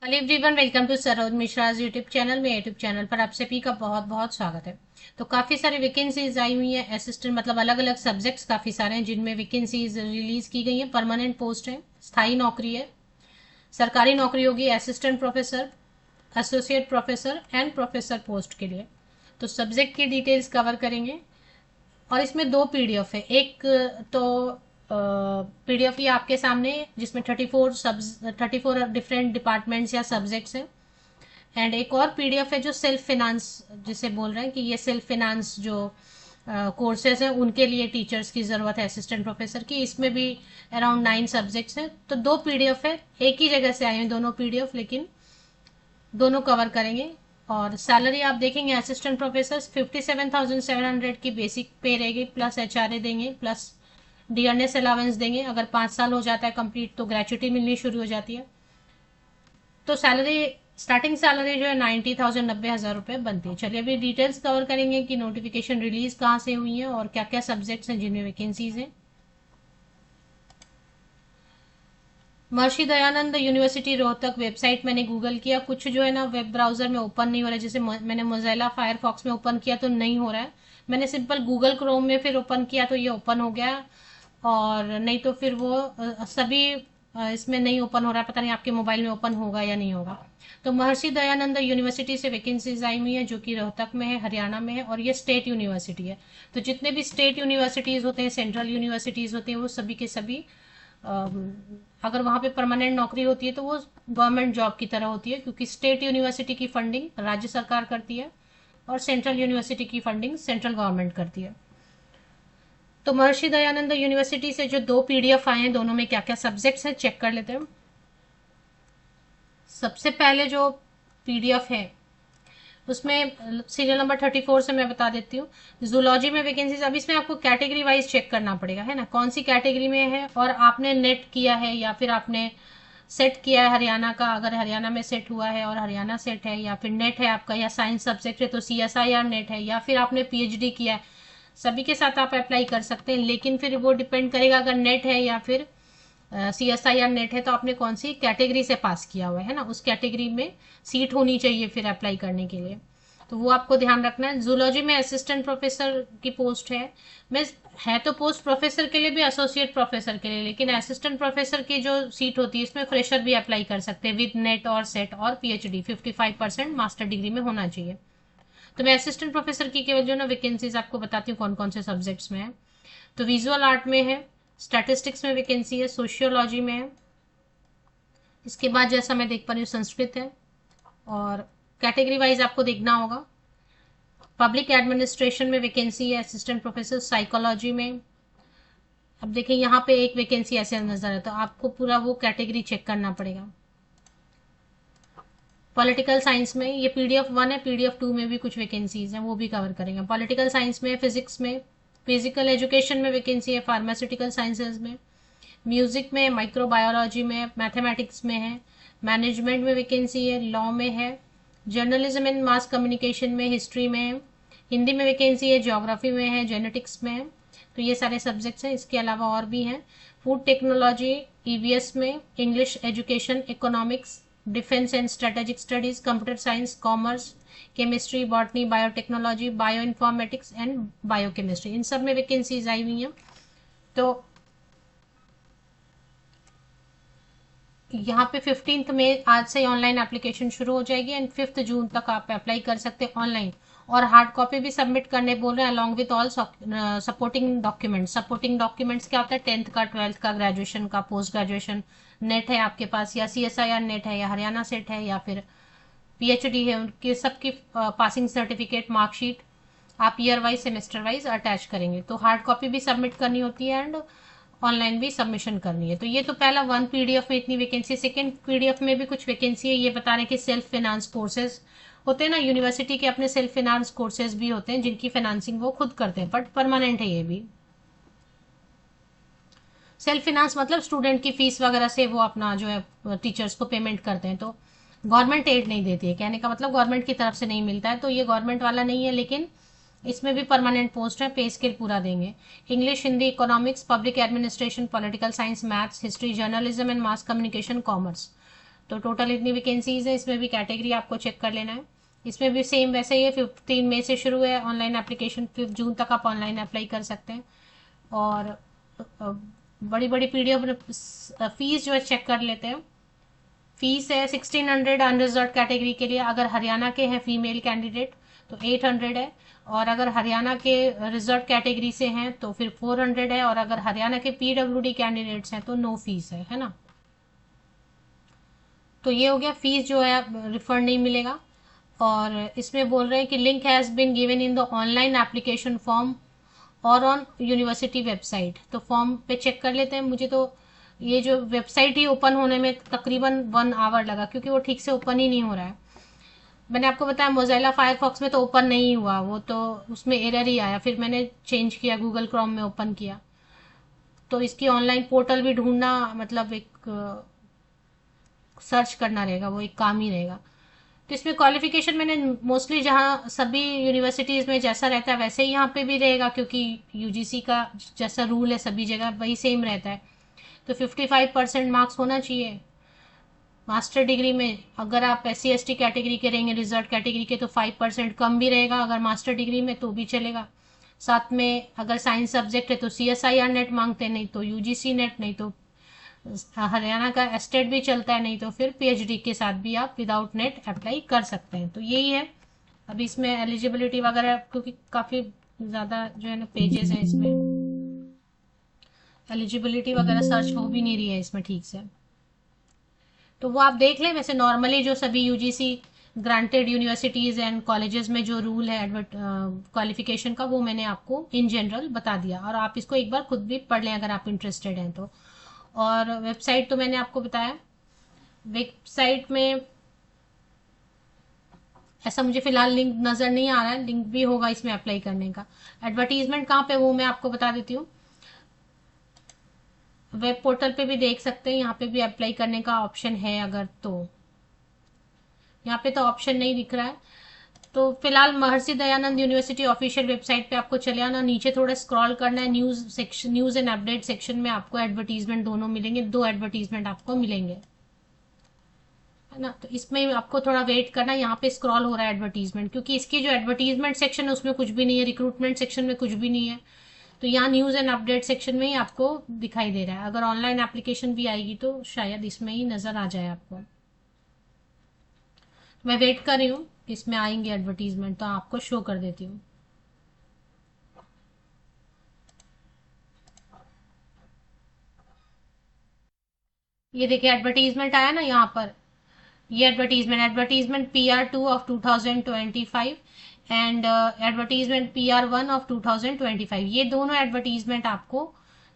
Hello everyone, welcome to Saroj Mishra YouTube channel में। YouTube channel पर आप सभी का बहुत बहुत स्वागत है। तो काफ़ी सारी वैकेंसीज आई हुई हैं असिस्टेंट, मतलब अलग अलग सब्जेक्ट्स काफ़ी सारे हैं जिनमें वैकेंसीज रिलीज की गई हैं। परमानेंट पोस्ट है, स्थायी नौकरी है, सरकारी नौकरी होगी। Assistant professor, associate professor and professor post के लिए। तो सब्जेक्ट की डिटेल्स कवर करेंगे और इसमें दो पीडीएफ है। एक तो पीडीएफ ये आपके सामने है, जिसमें 34 डिफरेंट डिपार्टमेंट्स या सब्जेक्ट्स हैं। एंड एक और पीडीएफ है जो सेल्फ फाइनेंस, जिसे बोल रहे हैं कि ये सेल्फ फाइनेंस जो कोर्सेज हैं उनके लिए टीचर्स की ज़रूरत है, असिस्टेंट प्रोफेसर की। इसमें भी अराउंड 9 सब्जेक्ट्स हैं। तो दो पीडीएफ है, एक ही जगह से आए हैं दोनों पीडीएफ, लेकिन दोनों कवर करेंगे। और सैलरी आप देखेंगे, असिस्टेंट प्रोफेसर 57,700 की बेसिक पे रहेगी, प्लस एचआरए देंगे, प्लस डियरनेस अलाउंस देंगे। अगर 5 साल हो जाता है कंप्लीट तो ग्रेचुटी मिलनी शुरू हो जाती है। तो सैलरी, स्टार्टिंग सैलरी जो है 90,000, 90,000 रुपये बनती है। चलिए अभी डिटेल्स कवर करेंगे कि नोटिफिकेशन रिलीज कहाँ से हुई है और क्या क्या सब्जेक्ट्स हैं जिनमें वैकेंसीज हैं। महर्षि दयानंद यूनिवर्सिटी रोहतक वेबसाइट मैंने गूगल किया, कुछ जो है ना वेब ब्राउजर में ओपन नहीं हो रहा है। जैसे मैंने मोज़िला फायरफॉक्स में ओपन किया तो नहीं हो रहा है। मैंने सिंपल गूगल क्रोम में फिर ओपन किया तो ये ओपन हो गया। और नहीं तो फिर वो सभी इसमें नहीं ओपन हो रहा है। पता नहीं आपके मोबाइल में ओपन होगा या नहीं होगा। तो महर्षि दयानंद यूनिवर्सिटी से वैकेंसीज आई हुई है जो कि रोहतक में है, हरियाणा में है, और ये स्टेट यूनिवर्सिटी है। तो जितने भी स्टेट यूनिवर्सिटीज़ होते हैं, सेंट्रल यूनिवर्सिटीज़ होती हैं, वो सभी के सभी अगर वहाँ पे परमानेंट नौकरी होती है तो वो गवर्नमेंट जॉब की तरह होती है, क्योंकि स्टेट यूनिवर्सिटी की फंडिंग राज्य सरकार करती है और सेंट्रल यूनिवर्सिटी की फंडिंग सेंट्रल गवर्नमेंट करती है। तो महर्षि दयानंद यूनिवर्सिटी से जो दो पीडीएफ आए हैं, दोनों में क्या क्या सब्जेक्ट्स हैं चेक कर लेते हैं। सबसे पहले जो पीडीएफ है उसमें सीरियल नंबर 34 से मैं बता देती हूँ। जूलॉजी में वैकेंसीज, अब इसमें आपको कैटेगरी वाइज चेक करना पड़ेगा, है ना, कौन सी कैटेगरी में है और आपने नेट किया है या फिर आपने सेट किया है हरियाणा का। अगर हरियाणा में सेट हुआ है और हरियाणा सेट है, या फिर नेट है आपका, या साइंस सब्जेक्ट है तो CSIR नेट है, या फिर आपने PhD किया है, सभी के साथ आप अप्लाई कर सकते हैं। लेकिन फिर वो डिपेंड करेगा, अगर नेट है या फिर CSIR नेट है तो आपने कौन सी कैटेगरी से पास किया हुआ है ना, उस कैटेगरी में सीट होनी चाहिए फिर अप्लाई करने के लिए। तो वो आपको ध्यान रखना है। जूलॉजी में असिस्टेंट प्रोफेसर की पोस्ट मैं है तो पोस्ट प्रोफेसर के लिए भी, एसोसिएट प्रोफेसर के लिए, लेकिन असिस्टेंट प्रोफेसर की जो सीट होती है इसमें फ्रेशर भी अप्लाई कर सकते हैं विद नेट और सेट और PhD 55% मास्टर डिग्री में होना चाहिए। तो मैं असिस्टेंट प्रोफेसर की केवल जो ना वैकेंसीज आपको बताती हूँ कौन कौन से सब्जेक्ट्स में है। तो विजुअल आर्ट में है, स्टैटिस्टिक्स में वैकेंसी है, सोशियोलॉजी में है। इसके बाद जैसा मैं देख पा रही हूँ संस्कृत है, और कैटेगरी वाइज आपको देखना होगा। पब्लिक एडमिनिस्ट्रेशन में वैकेंसी है, असिस्टेंट प्रोफेसर साइकोलॉजी में। अब देखिए यहाँ पे एक वैकेंसी ऐसे नजर है, तो आपको पूरा वो कैटेगरी चेक करना पड़ेगा। पॉलिटिकल साइंस में ये PDF 1 है, PDF 2 में भी कुछ वैकेंसीज हैं, वो भी कवर करेंगे। पॉलिटिकल साइंस में, फिजिक्स में, फिजिकल एजुकेशन में वैकेंसी है, फार्मास्यूटिकल साइंसेज में, म्यूजिक में, माइक्रोबायोलॉजी में, मैथमेटिक्स में है, मैनेजमेंट में वैकेंसी है, लॉ में है, जर्नलिज्म एंड मास कम्युनिकेशन में, हिस्ट्री में है, हिंदी में वैकेंसी है, ज्योग्राफी में है, जेनेटिक्स में है। तो ये सारे सब्जेक्ट्स हैं। इसके अलावा और भी हैं, फूड टेक्नोलॉजी, EVS में, English education, economics, defence and strategic studies, computer science, commerce, chemistry, botany, biotechnology, bio informatics and biochemistry, इन सब में वैकेंसीज आई हुई हैं। तो यहाँ पे 15 में आज से ऑनलाइन एप्लीकेशन शुरू हो जाएगी एंड 5 जून तक आप अप्लाई कर सकते हैं ऑनलाइन। और हार्ड कॉपी भी सबमिट करने बोल रहे हैं along with all supporting documents. Supporting documents क्या होता है, 10th का, 12th का, ग्रेजुएशन का, पोस्ट ग्रेजुएशन नेट है आपके पास, या CSIR नेट है, या हरियाणा सेट है, या फिर PhD है, उनके सबकी पासिंग सर्टिफिकेट, मार्कशीट आप year wise, semester wise attach करेंगे। तो हार्ड कॉपी भी सबमिट करनी होती है एंड ऑनलाइन भी सबमिशन करनी है। तो ये तो पहला 1 PDF में इतनी वैकेंसी। सेकेंड PDF में भी कुछ वैकेंसी है, ये बता रहे हैं कि सेल्फ फाइनेंस कोर्सेज होते हैं ना, यूनिवर्सिटी के अपने सेल्फ फाइनेंस कोर्सेज भी होते हैं जिनकी फाइनेंसिंग वो खुद करते हैं, बट परमानेंट है ये भी। सेल्फ फाइनेंस मतलब स्टूडेंट की फीस वगैरह से वो अपना जो है टीचर्स को पेमेंट करते हैं। तो गवर्नमेंट एड नहीं देती है, कहने का मतलब गवर्नमेंट की तरफ से नहीं मिलता है। तो ये गवर्नमेंट वाला नहीं है, लेकिन इसमें भी परमानेंट पोस्ट है, पे स्केल पूरा देंगे। English, Hindi, economics, public administration, political science, maths, history, journalism and mass communication, commerce. तो टोटल इतनी वैकेंसीज है, इसमें भी कैटेगरी आपको चेक कर लेना है। इसमें भी सेम वैसे ही है, 15 मई से शुरू है ऑनलाइन एप्लीकेशन, 5 जून तक आप ऑनलाइन अप्लाई कर सकते हैं। और बड़ी बड़ी पीडीएफ फीस जो है चेक कर लेते हैं। फीस है 1600 अनरिजर्व कैटेगरी के लिए, अगर हरियाणा के हैं फीमेल कैंडिडेट तो 800 है, और अगर हरियाणा के रिजर्व कैटेगरी से हैं तो फिर 400 है, और अगर हरियाणा के पीडब्ल्यूडी कैंडिडेट्स हैं तो नो फीस है ना। तो ये हो गया, फीस जो है रिफंड नहीं मिलेगा। और इसमें बोल रहे हैं कि link has been given in the online application form और ऑन यूनिवर्सिटी वेबसाइट। तो फॉर्म पे चेक कर लेते हैं। मुझे तो ये जो वेबसाइट ही ओपन होने में तकरीबन 1 आवर लगा, क्योंकि वो ठीक से ओपन ही नहीं हो रहा है। मैंने आपको बताया मोज़िला फायरफॉक्स में तो ओपन नहीं हुआ, वो तो उसमें एरर ही आया, फिर मैंने चेंज किया, गूगल क्रोम में ओपन किया। तो इसकी ऑनलाइन पोर्टल भी ढूंढना मतलब एक सर्च करना रहेगा, वो एक काम ही रहेगा। तो इसमें क्वालिफिकेशन मैंने मोस्टली जहाँ सभी यूनिवर्सिटीज़ में जैसा रहता है वैसे ही यहाँ पे भी रहेगा, क्योंकि यूजीसी का जैसा रूल है सभी जगह वही सेम रहता है। तो 55% मार्क्स होना चाहिए मास्टर डिग्री में। अगर आप SC ST कैटेगरी के रहेंगे, रिजर्व कैटेगरी के, तो 5% कम भी रहेगा अगर मास्टर डिग्री में, तो भी चलेगा। साथ में अगर साइंस सब्जेक्ट है तो CSIR नेट मांगते हैं, नहीं तो UGC नेट, नहीं तो हरियाणा का एस्टेट भी चलता है, नहीं तो फिर PhD के साथ भी आप विदाउट नेट अप्लाई कर सकते हैं। तो यही है। अभी इसमें एलिजिबिलिटी वगैरह, क्योंकि काफ़ी ज़्यादा जो है ना पेजेस हैं इसमें, एलिजिबिलिटी वगैरह सर्च हो भी नहीं रही है इसमें ठीक से, तो वो आप देख लें। वैसे नॉर्मली जो सभी UGC granted universities and colleges में जो रूल है क्वालिफिकेशन का, वो मैंने आपको इन जनरल बता दिया, और आप इसको एक बार खुद भी पढ़ लें अगर आप इंटरेस्टेड हैं तो। और वेबसाइट तो मैंने आपको बताया। वेबसाइट में ऐसा मुझे फिलहाल लिंक नज़र नहीं आ रहा है, लिंक भी होगा इसमें अप्लाई करने का। एडवर्टीजमेंट कहाँ पे, वो मैं आपको बता देती हूँ। वेब पोर्टल पे भी देख सकते हैं, यहाँ पे भी अप्लाई करने का ऑप्शन है अगर, तो यहाँ पे तो ऑप्शन नहीं दिख रहा है। तो फिलहाल Maharshi Dayanand university official website पे आपको चले आना, नीचे थोड़ा स्क्रॉल करना है, news section, news and update section में आपको एडवर्टीजमेंट दोनों मिलेंगे, 2 एडवर्टीजमेंट आपको मिलेंगे, है ना। तो इसमें आपको थोड़ा वेट करना, यहाँ पे स्क्रॉल हो रहा है एडवर्टीजमेंट, क्योंकि इसकी जो एडवर्टीजमेंट सेक्शन है उसमें कुछ भी नहीं है, रिक्रूटमेंट सेक्शन में कुछ भी नहीं है। तो यहाँ न्यूज़ एंड अपडेट सेक्शन में ही आपको दिखाई दे रहा है। अगर ऑनलाइन एप्लीकेशन भी आएगी तो शायद इसमें ही नज़र आ जाए आपको। मैं वेट कर रही हूँ, इसमें आएंगे एडवर्टीजमेंट तो आपको शो कर देती हूँ। ये देखिए एडवर्टीजमेंट आया ना यहाँ पर, ये advertisement PR2 of 2025 and advertisement PR1 of 2025, ये दोनों एडवर्टीजमेंट आपको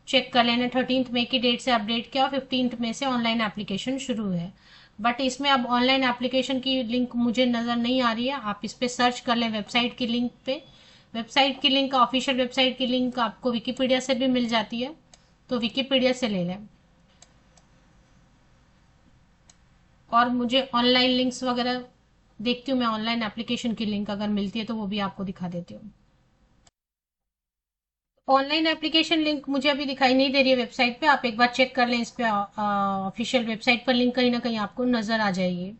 चेक कर लेना। 13 मई की डेट से अपडेट किया, 15 मई से ऑनलाइन एप्लीकेशन शुरू है। बट इसमें अब ऑनलाइन एप्लीकेशन की लिंक मुझे नज़र नहीं आ रही है, आप इस पर सर्च कर लें वेबसाइट की लिंक पे। वेबसाइट की लिंक, ऑफिशियल वेबसाइट की लिंक आपको विकीपीडिया से भी मिल जाती है, तो विकीपीडिया से ले लें। और मुझे ऑनलाइन लिंक्स वगैरह देखती हूँ मैं, ऑनलाइन एप्लीकेशन की लिंक अगर मिलती है तो वो भी आपको दिखा देती हूँ। ऑनलाइन एप्लीकेशन लिंक मुझे अभी दिखाई नहीं दे रही है वेबसाइट पे, आप एक बार चेक कर लें इस पे, ऑफिशियल वेबसाइट पर लिंक कहीं ना कहीं आपको नज़र आ जाएगी।